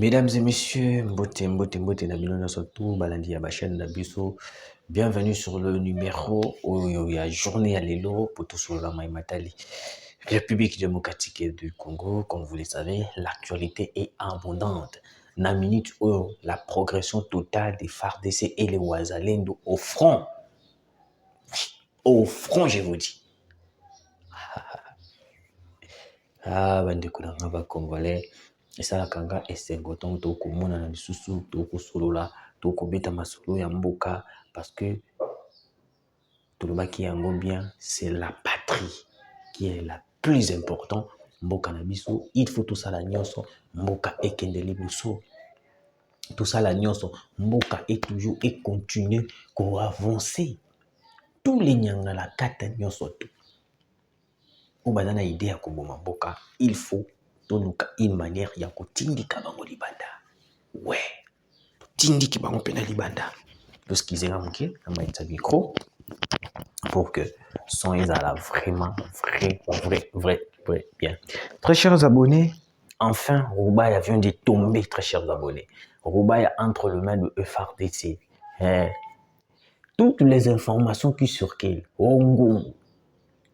Mesdames et messieurs, mbote na bino nyonso tu balandi ya chaîne na biso. Bienvenue sur le numéro oyo ya journée ya lelo poto sur la Matali. République démocratique du Congo, comme vous le savez, l'actualité est abondante. Na minute oyo, la progression totale des FARDC et les Wazalendo au front. Au front, je vous dis. Ah, bandeko na nga ba Congolais. Esalaka nga esengo ntongo tokomona na lisusu tokosolola tokobeta masolo ya mboka parce que tolobaki yango bien, c'est la patrie qui est la plus importante. Mboka na biso, il faut tosala nyonso mboka ekende liboso. Tosala nyonso mboka est toujours et continue ko avancer. Tous les nyanga la kata nyonso to. Obana idée ya koboma mboka, il faut toluka une manière ya kotindika bango libanda. Ouais, tindiki bango pena libanda. Lorsqu'ils ont manqué, on va mettre un micro pour que son est à la vraiment vrai bien. Très chers abonnés, enfin Roubaya vient de tomber, très chers abonnés. Roubaya entre les mains de FARDC. Toutes les informations qui circulent,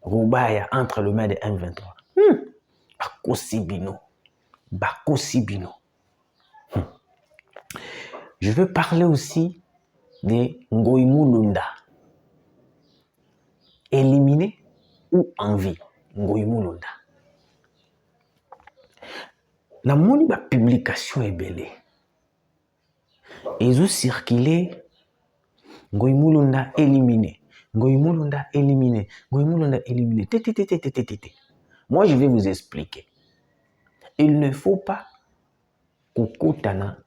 Roubaya entre les mains de M23. Bako Sibino. Je veux parler aussi de Ngoïmou-Lunda. Éliminé ou en vie. Ngoïmou-Lunda. La moni ba publication est belle. Ils ont circulé Ngoïmou-Lunda éliminé. Ngoïmou-Lunda éliminé. Ngoïmou-Lunda éliminé. Moi, je vais vous expliquer. Il ne faut pas kokotana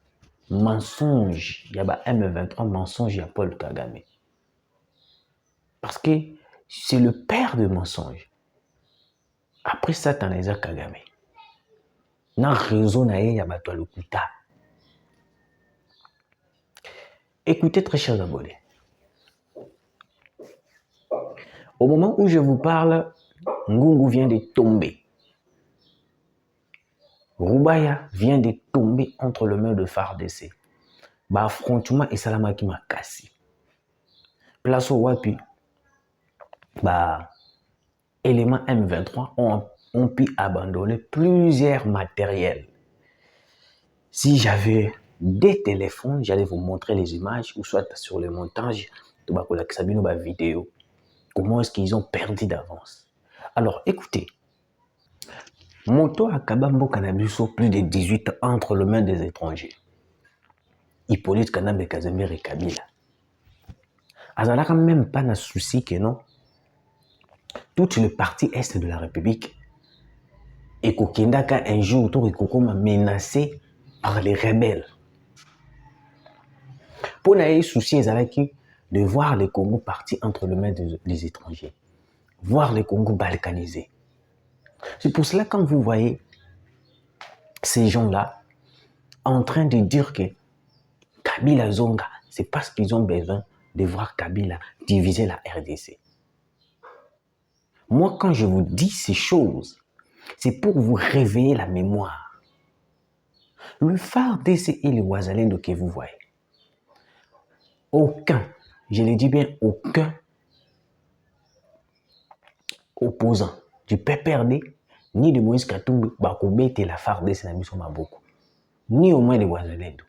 mensonge. Il y a M23 mensonge, il y a Paul Kagame. Parce que c'est le père de mensonge. Après ça, t'en as Kagame. Na raison na y a bato le kuta. Écoutez, très chers abonnés. Au moment où je vous parle, Ngungu vient de tomber. Roubaya vient de tomber entre les mains de FARDC. Bah, affrontement et salamaki makasi. Place au wapi. Bah, éléments M23 ont pu abandonner plusieurs matériels. Si j'avais des téléphones, j'allais vous montrer les images ou soit sur le montage de ma vidéo. Comment est-ce qu'ils ont perdu d'avance? Alors, écoutez. Moto à Kabambo Kanabiso, plus de 18 entre les mains des étrangers. Hippolyte Kanambe Kazemir et Kabila. Azalaka même pas de souci que non. Toute le parti est de la République. Et Kokendaka un jour, tout Kokoma menacé par les rebelles. Pour n'avoir souci, Azalaki de voir le Congo parti entre les mains des étrangers. Voir le Congo balkanisé. C'est pour cela quand vous voyez ces gens-là en train de dire que Kabila Zonga, c'est parce qu'ils ont besoin de voir Kabila diviser la RDC. Moi, quand je vous dis ces choses, c'est pour vous réveiller la mémoire. Le FARDC et les Wazalendo que vous voyez, aucun, je le dis bien aucun opposant du PPRD ni de Moïse Katumbi bakobete la FARDC na biso maboko, ni au moins les Wazalendo.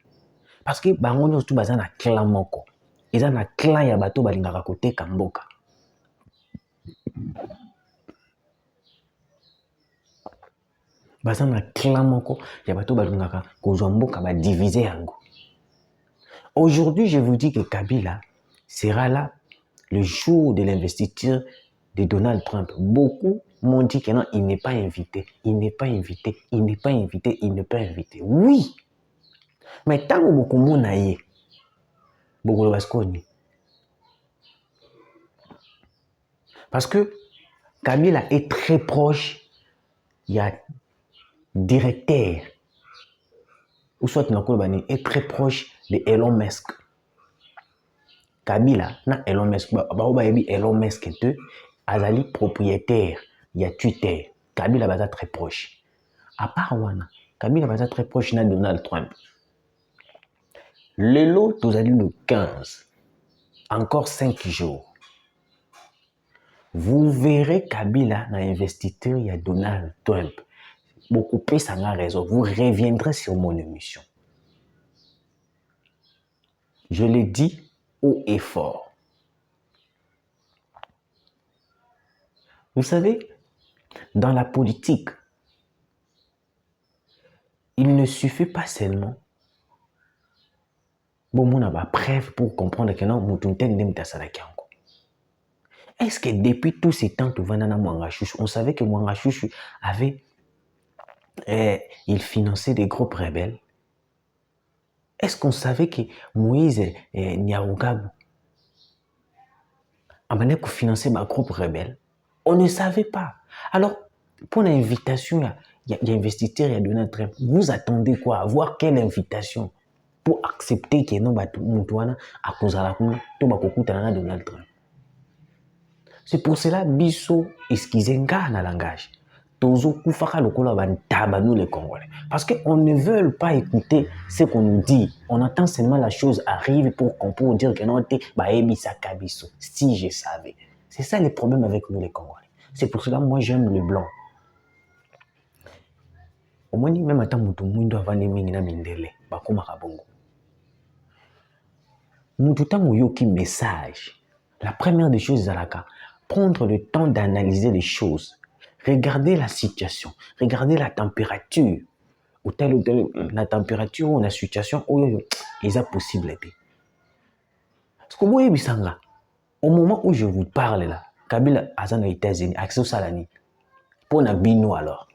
Parce que bango nyonso baza na clan moko. Eza na clan ya bato balingaka koteka mboka. Baza na clan moko ya bato balingaka kozwa mboka ba diviser yango. Aujourd'hui, je vous dis que Kabila sera là le jour de l'investiture de Donald Trump. Beaucoup m'ont dit que non, il n'est pas invité. Il n'est pas invité. Il n'est pas invité. Il n'est pas invité. Oui. Mais tant que beaucoup de gens y beaucoup de parce que Kabila est très proche. Il y a directeur ou soit est très proche de Elon Musk. Kabila na Elon Musk. Elon Musk est azali propriétaire. Il y a Twitter. Kabila est très proche. À part Wana, Kabila va être très proche de Donald Trump. Le lot, nous allons le 15. Encore 5 jours. Vous verrez Kabila dans l'investiture, il y a Donald Trump. Beaucoup plus, ça a raison. Vous reviendrez sur mon émission. Je l'ai dit haut et fort. Vous savez, dans la politique, il ne suffit pas seulement bon, on a preuve pour comprendre que non, est-ce que depuis tous ces temps, on savait que Mwanga Chouchou avait, il finançait des groupes rebelles? Est-ce qu'on savait que Moïse Nyarugabo avait financé un groupe rebelle? On ne savait pas. Alors, pour l'invitation, il y a investisseur, il y a Donald Trump. Vous attendez quoi? Voir quelle invitation pour accepter que non, à cause de la Donald Trump. C'est pour cela biso esquizenga na langage. Tozo kufaka lokola bantaba nous les Congolais. Parce qu'on ne veut pas écouter ce qu'on nous dit. On attend seulement la chose arrive pour qu'on puisse dire que non, si je savais. C'est ça le problème avec nous les Congolais. C'est pour cela moi j'aime le blanc. Au moins même attends mutu mwindo avande mingi na mindele bakoma kabongo. Mutu tango yoki message. La première des choses zalaka, prendre le temps d'analyser les choses, regarder la situation, regarder la température, ou telle la température ou la situation où il est possible. Parce que vous voyez, au moment où je vous parle là, Kabila Azan aux États-Unis, accès au Salani, pour na bino alors,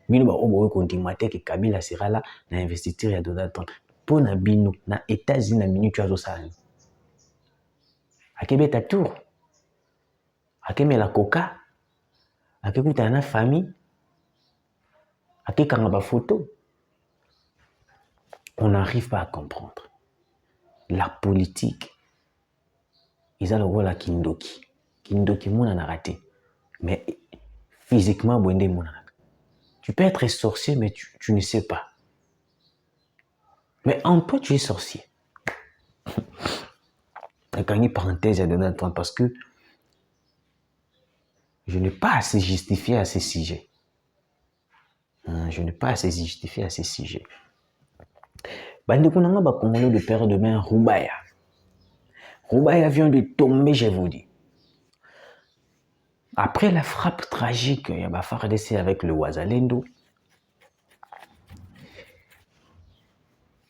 bino ba obo continue que Kabila sera là, na investiture ya Donald Trump, pour na bino na États-Unis na minute au Salani. Akebe ta tour. Akeme la coca, akekuta na famille, akekanga ba photo. On n'arrive pas à comprendre. La politique, ils ont le rôle à Kindoki. Kindoki, mon a raté. Mais physiquement, tu peux être sorcier, mais tu ne sais pas. Mais en toi, tu es sorcier. Quand une parenthèse à Donald Trump, parce que je n'ai pas assez justifié à ces sujets. Je n'ai pas assez justifié à ces sujets. Bandekunanga ba Congolais de père de main Roubaya. Roubaya vient de tomber, je vous dis. Après la frappe tragique, il y a FARDC avec le Wazalendo.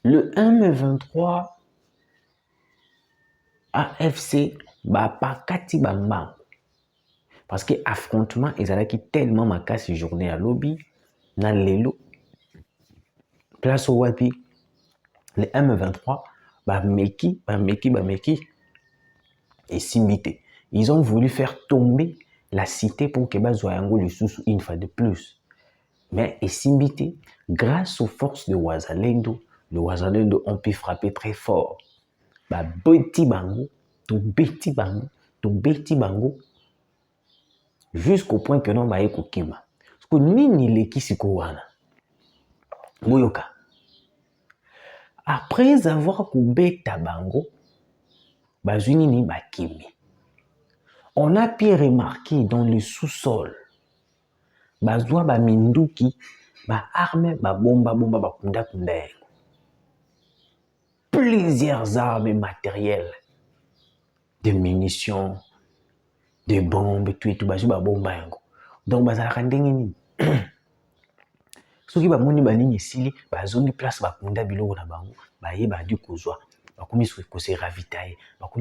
Le M23 AFC pas Kati Bambang. Parce que affrontement, ils allaient tellement ma casse journée à lobby, dans l'élo, place au Wapi, le M23, Meki, et Simbité. Ils ont voulu faire tomber la cité pour que Bazoyango le sous une fois de plus. Mais et Simbité, grâce aux forces de Wazalendo, le Wazalendo ont pu frapper très fort. Beti bango, jusqu'au point que non ba ekokima. Parce que nini leki siko wana. Boyoka. Après avoir kubeta bango, bazuni ni bakimi. On a pu remarquer dans le sous-sol, bazwa ba minduki, ba arme, ba bomba bakunda kunda. Plusieurs armes et matériels, de munitions, de bombes, tout et tout, bazwa bomba yango. Donc bazalaka ndenge nini. Soki bamoni balingi esili bazongi place bakunda biloko na bango baye badi kozwa bakomi ko se ravitailler parce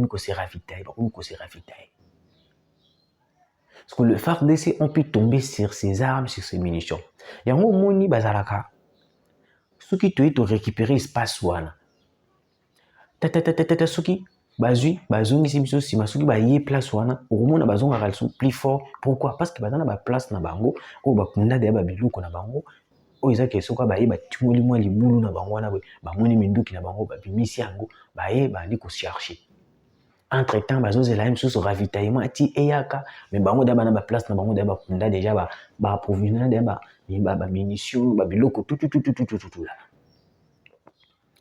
que le FARDC ont pu tomber sur ces armes, sur ces munitions. Yango moni bazalaka soki toyi to récupérer espace wana soki bazongi biso sima soki baye place wana okomona bazongaka plus fort. Pourquoi? Parce que bazana ba place na bango oyo bakunda de ba biloko na bango oyo ezaki soka baye batimoli mwa libulu na bango wana bamoni minduki na bango babimisi yango baye bandi ko chercher. Entre-temps, c'est la même chose au ravitaillement. Ati eyaka, mais bango da bana ba place na bango da ba kunda déjà ba approvisionnement da ba munitions, ba biloko tout là.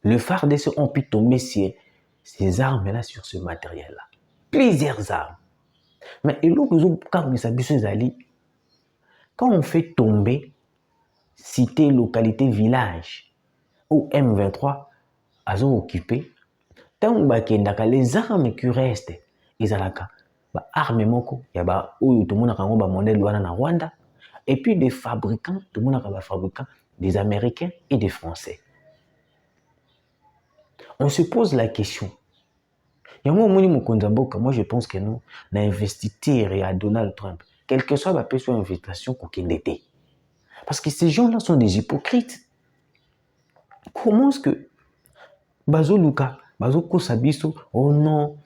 Le FARDC ont pu tomber ces armes-là sur ce matériel-là. Plusieurs armes. Mais quand on fait tomber cité, localité, village, où M23 a occupé, les armes qui restent, ils ont armes moko, il y a tout le monde a modèle na Rwanda, et puis des fabricants, tout le monde a fabricants, des Américains et des Français. On se pose la question. Moi, je pense que nous, on a investi à Donald Trump, quelle que soit la invitation qu'on était. Parce que ces gens-là sont des hypocrites. Comment est-ce que Bazo Luka, Bazo Kosabiso, oh non,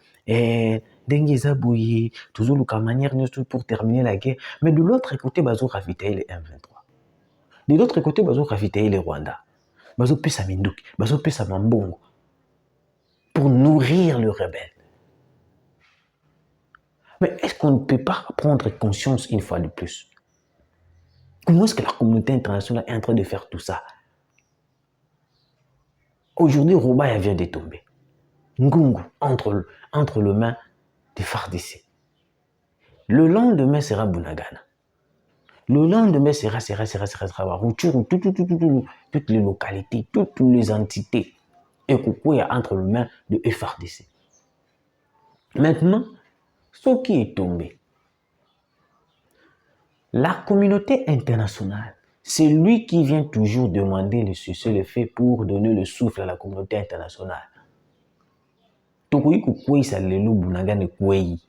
Dengueza Bouye, toujours Luka manière pour terminer la guerre. Mais de l'autre côté, Bazo ravitaille les M23. De l'autre côté, Bazo ravitaille les Rwanda. Bazo Pesa Minduki, Bazo Pesa Mambongo. Pour nourrir le rebelle. Mais est-ce qu'on ne peut pas prendre conscience une fois de plus? Comment est-ce que la communauté internationale est en train de faire tout ça? Aujourd'hui, Roubaïa vient de tomber. Ngungu entre les mains des FARDC. Le lendemain sera Bunagana. Le lendemain sera Rutshuru, toutes les localités, toutes les entités. Et Kukuya entre les mains de FARDC. Maintenant, ce qui est tombé, la communauté internationale, c'est lui qui vient toujours demander le cessez-le-feu pour donner le souffle à la communauté internationale. Tokoyi kukwei sa lelo Bunagana kwei.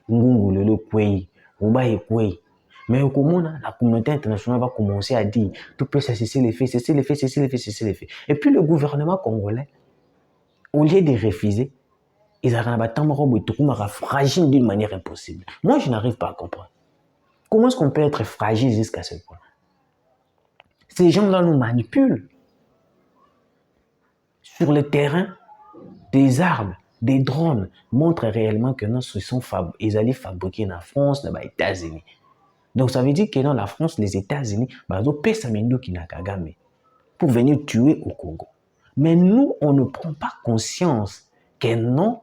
Ngungu lelo kwei. Roubaïa kwei. Mais au Komona, la communauté internationale va commencer à dire tout peut cesser les faits, cesser les faits, cesser les faits, cesser les faits. Et puis le gouvernement congolais, au lieu de refuser, ils ont fragile d'une manière impossible. Moi, je n'arrive pas à comprendre. Comment est-ce qu'on peut être fragile jusqu'à ce point? Ces gens-là nous manipulent. Sur le terrain, des armes, des drones montrent réellement que nous ils allaient fabriquer en France, dans les États-Unis. Donc ça veut dire que dans la France, les États-Unis, pour venir tuer au Congo. Mais nous, on ne prend pas conscience que non,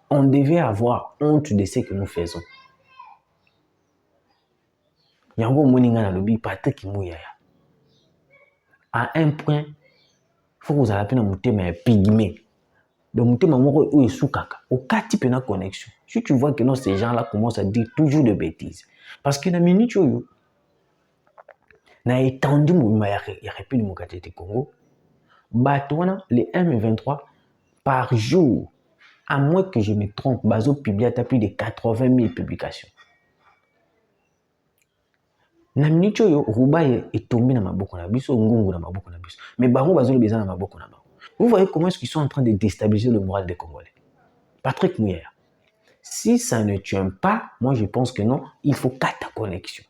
on devait avoir honte de ce que nous faisons. À un point, il faut que vous ayez un pygmée. Donc, aucun type de connexion. Si tu vois que non, ces gens-là commencent à dire toujours des bêtises. Parce que dans la minute où on a étendu le République du Congo, les M23 par jour, à moins que je me trompe, Bazo publie plus de 80 000 publications. Na minute où Roubaïa est tombé dans ma boucle, Ngungu dans ma boucle, mais Baron Bazo le besoin dans ma boucle. Vous voyez comment est-ce qu'ils sont en train de déstabiliser le moral des Congolais. Patrick Mouyer, si ça ne tient pas, moi je pense que non, il faut 4 connexions.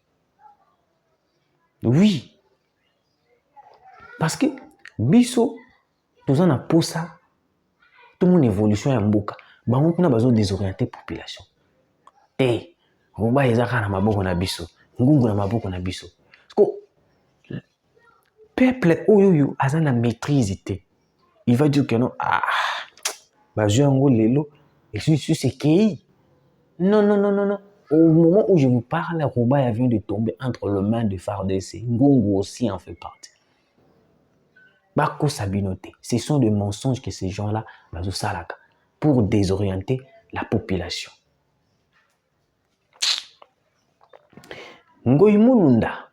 Oui. Parce que biso, tout en a pour ça, tout mon évolution est en bouca. Bango kuna bazo désorienter population. Eh, Rouba ezaka na maboko na biso, Ngungu na maboko na biso. Parce que peuple oyo aza na maîtrise. Il va dire que non, lelo, et sur ce qui. Non. Au moment où je vous parle, Roubaïa vient de tomber entre les mains de FARDC. Ngungu aussi en fait partie. Bako Sabinoté, ce sont des mensonges que ces gens-là pour désorienter la population. Ngoyi Mulunda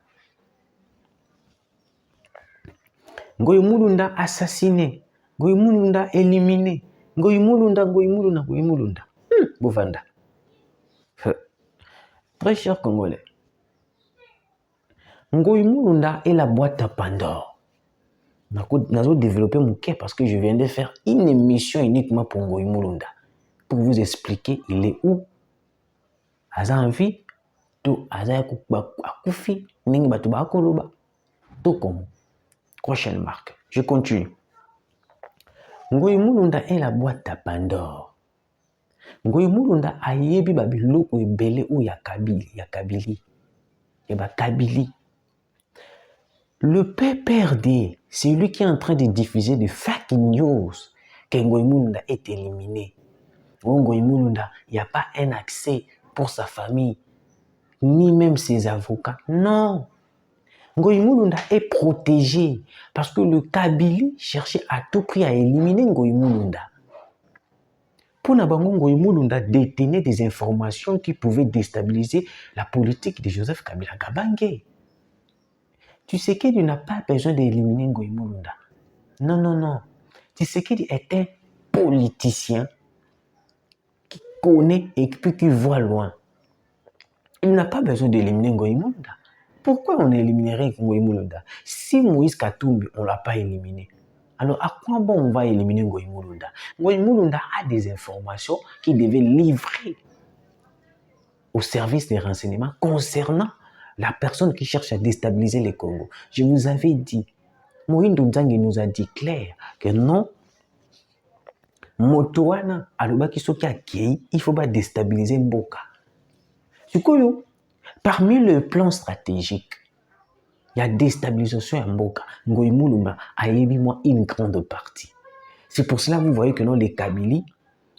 assassiné. Ngoyi Mulunda éliminé. Ngoyi Mulunda. Bovanda. Très cher Congolais. Ngoyi Mulunda est la boîte à Pandore. Nous avons développé mon cœur parce que je viens de faire une émission uniquement pour Ngoyi Mulunda. Pour vous expliquer il est où. Aza en vie. To aza akufi. Ningi batu ba koloba. To comme. Prochaine marque. Je continue. Ngoyi Mulunda est la boîte à Pandore. Ngoyi Mulunda a yebi babiloko ebele ou ya Kabili. Yaba Kabili. Le PPRD, c'est lui qui est en train de diffuser des fake news que Ngoyi Mulunda est éliminé. Ngoyi Mulunda, il n'y a pas un accès pour sa famille, ni même ses avocats. Non. Ngoyi Mulunda est protégé parce que le Kabili cherchait à tout prix à éliminer Ngoyi Mulunda. Pour Nabango, Ngoyi Mulunda détenait des informations qui pouvaient déstabiliser la politique de Joseph Kabila Kabange. Tshisekedi n'a pas besoin d'éliminer Ngoyi Mulunda. Non, non, non. Tshisekedi est un politicien qui connaît et puis qui voit loin. Il n'a pas besoin d'éliminer Ngoyi Mulunda. Pourquoi on éliminerait Ngoyi Mulunda? Si Moïse Katumbi, on ne l'a pas éliminé, alors à quoi bon on va éliminer Ngoyi Mulunda? Ngoyi Mulunda a des informations qu'il devait livrer au service des renseignements concernant la personne qui cherche à déstabiliser les Congo. Je vous avais dit, Moïse Nzangi nous a dit clair que non, Motoana, alobaki soki akei, il faut pas déstabiliser Mboka. Sikoyo, parmi le plan stratégique, il y a déstabilisation à Mboka. Ngoyi Mulunda a émis moi une grande partie. C'est pour cela que vous voyez que non, les Kabili,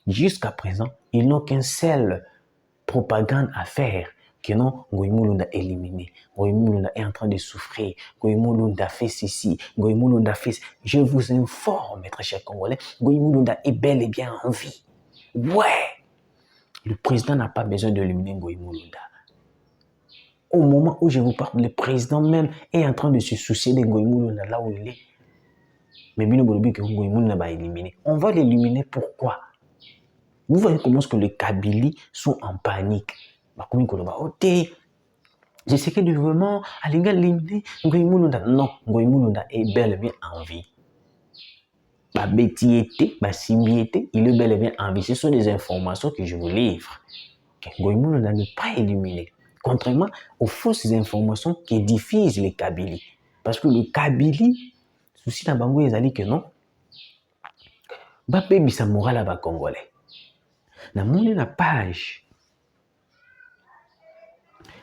jusqu'à présent, ils n'ont qu'un seul propagande à faire, que non, Ngoyi Mulunda est éliminé. Ngoyi Mulunda est en train de souffrir. Ngoyi Mulunda fait ceci. Ngoyi Mulunda fait... Je vous informe, mes très chers Congolais, Ngoyi Mulunda est bel et bien en vie. Ouais! Le président n'a pas besoin d'éliminer Ngoyi Mulunda. Au moment où je vous parle, le président même est en train de se soucier de Ngoyi Mulunda là où il est. Mais Bino Bolobi que Ngoyi Mulunda va éliminer. On va l'éliminer pourquoi? Vous voyez comment est-ce que les Kabili sont en panique. Je sais que du vraiment, à l'éliminer Ngoyi Mulunda. Non, Ngoyi Mulunda est bel et bien en vie. Simbiété, il est bel et bien en vie. Ce sont des informations que je vous livre. Ngoyi Mulunda n'est pas éliminé. Contrairement aux fausses informations qui diffusent les Kabili. Parce que le Kabili, souci dans Bango, ils ont dit que non. Bape bisa moral à Congolais. Na moni na page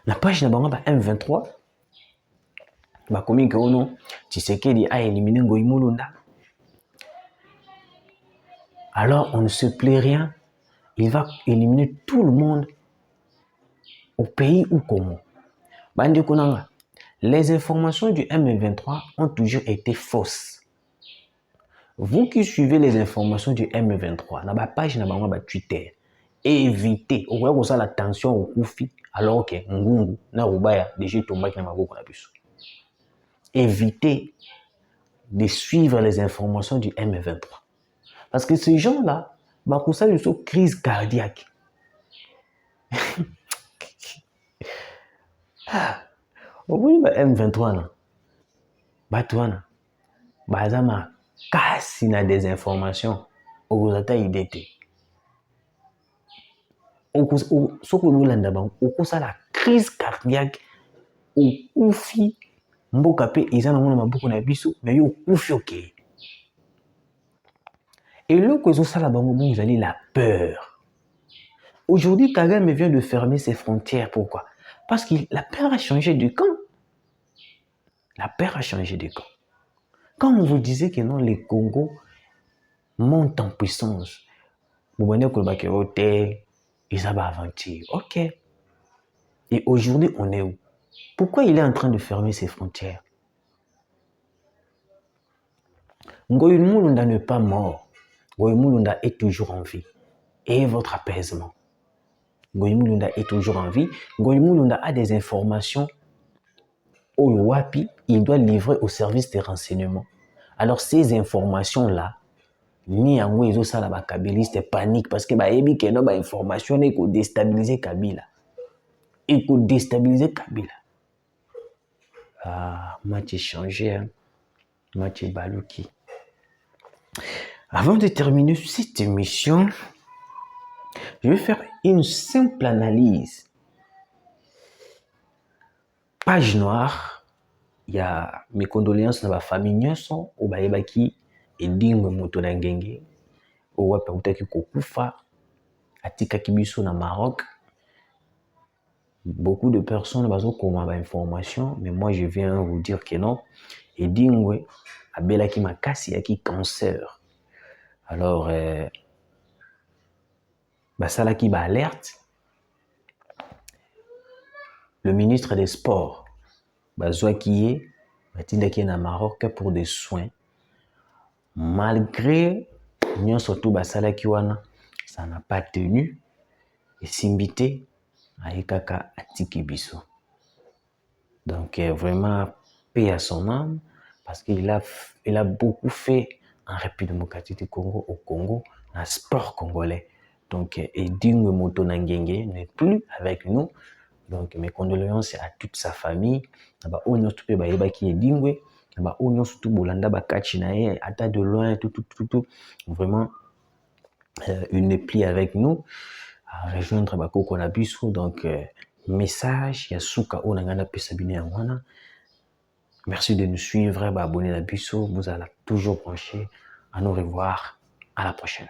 na Bango ba M23. Ba komi que non, Tshisekedi a éliminé Ngoyi Mulunda. Alors on ne se plaît rien. Il va éliminer tout le monde au pays ou Congo. Bandi Kunanga. Les informations du M23 ont toujours été fausses. Vous qui suivez les informations du M23, na ba page na bango ba Twitter, évitez, au revoir ça la tension au Koufi, alors que Ngungu na Rubaya déjà tombé na maboko na biso. Évitez de suivre les informations du M23. Parce que ces gens-là, bah pour ça, ils sont crise cardiaque. Oui, bah M23 là, bah toi là, bah ça m'a cassé na des informations. Au Gozata idée. Ce que nous l'avons, au ça la crise cardiaque, au Koufi, Mboka pe ils en ont beaucoup na biso, mais au Koufi ok. Et là que ça la bango vous allez la peur. Aujourd'hui, Kagame vient de fermer ses frontières. Pourquoi? Parce que la peur a changé de camp. La peur a changé de camp. Quand on vous disait que non, les Congo montent en puissance, vous voyez que le bac est ils ont aventure. Ok. Et aujourd'hui, on est où? Pourquoi il est en train de fermer ses frontières? Ngoyi Mulunda n'est pas mort. Ngoyi Mulunda est toujours en vie. Et votre apaisement. Ngoyi Mulunda est toujours en vie. Ngoyi Mulunda a des informations au Wapi, il doit livrer au service des renseignements. Alors ces informations-là, ni en où ils ont ça la kabiliste panique parce que bah ebi que non bah information et qu'on déstabiliser Kabila. Et qu'on déstabiliser Kabila. Ah, match changé, hein. Match Balouki. Avant de terminer cette émission, je vais faire une simple analyse. Page noire il y a mes condoléances na ba famille nyonso o bayebaki edingwe moto na ngenge o wapi utaki kokufa atikaki biso na Maroc. Beaucoup de personnes bazokoma ba information, mais moi je viens vous dire que non, edingwe abelaki makasi yaki cancer. Alors basalaki ba alerte, le ministre des Sports bazwaki ye batindaki na Maroc pour des soins. Malgré nyonso tout basalaki wana, ça n'a pas tenu. Et simbité aekaka atiki biso. Donc vraiment paix à son âme, parce qu'il a beaucoup fait en République démocratique du Congo, au Congo, dans le sport congolais. Donc Edingwe Moto Nangenge n'est plus avec nous. Donc mes condoléances à toute sa famille. On tout peut baïba qui Edingwe, on surtout bolanda bakachi nae, ata de loin tout. Vraiment il n'est plus avec nous. À rejoindre bakoko na biso. Donc message yasuka onangana pesabine yangwana. Merci de nous suivre, abonnez à Bisso, vous allez toujours brancher. À nous revoir, à la prochaine.